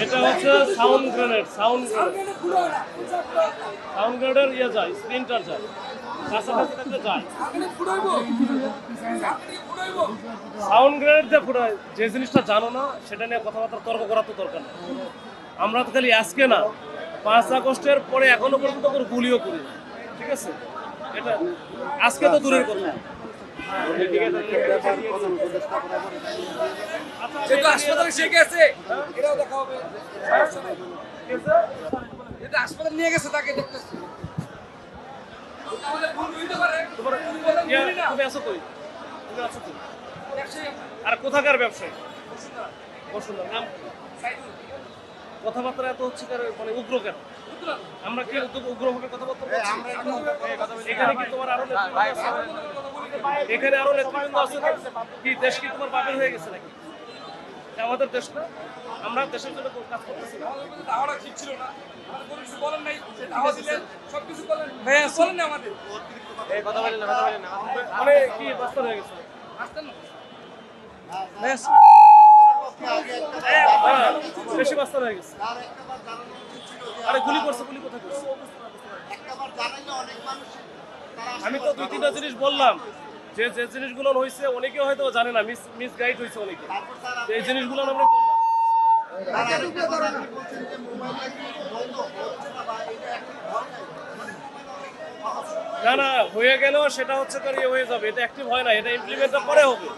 এটা হচ্ছে sound grenade, sound গ্রেনেডের ইয়ে যায়, স্প্রিন্টার যায়, কাছাকাছি থাকতে যায়। সাউন্ড গ্রেনেড দিয়ে ফুটায়, যে জিনিসটা জানো না সেটা নিয়ে কথাবার্তা তর্ক করার তো দরকার নেই। আমরা তো খালি আজকে না, 5 আগস্টের পরে এখনো পর্যন্ত কোনো গুলিও করি না, ঠিক আছে? এটা আজকে তো দূরের কথা। যেহেতু হাসপাতালে সে গেছে, এটাও দেখা হবে। এটা হাসপাতালে নিয়ে গেছে, তাকে দেখতেছি। আমাদের ভুল হইতে পারে। তুমি আছো কই? তুমি আছো কই? আর কোথাকার ব্যবসায়ী? বসুন্ধরা। নাম কি? কথাবার্তা এত হচ্ছে মানে উগ্র কেন? আমরা কি উগ্রভাবে কথাবার্তা বলছি? এখানে কি তোমার আরো নেতৃবৃন্দ আছে? এখানে আরো নেতৃবৃন্দ আছে না? কি দেশ কি তোমার বাপের হয়ে গেছে নাকি? আমাদের দেশ না, আমরা দেশের জন্য কাজ করতেছি না। দাওয়াটা ঠিক ছিল না। আমাদের কোনো কিছু বলেন নাই। দাওয়া দিলেন, সবকিছু করলেন। ভাইয়া বলেন না আমাদের। মানে কি বাস্তব হয়ে গেছে? আসতেন না। হ্যাঁ, বেশি বাস্তব হয়ে গেছে। আরে গুলি করছে, গুলি কোথায় করছে? আমি তো 2-3টা জিনিস বললাম, যে যে জিনিসগুলো হয়েছে অনেকে হয়তো জানে না, মিস গাইড হয়েছে অনেকে। এই জিনিসগুলো আমরা বললাম। না না, হয়ে গেলেও সেটা হচ্ছে হয়ে যাবে, এটা অ্যাক্টিভ হয় না, এটা ইমপ্লিমেন্টটা পরে হবে।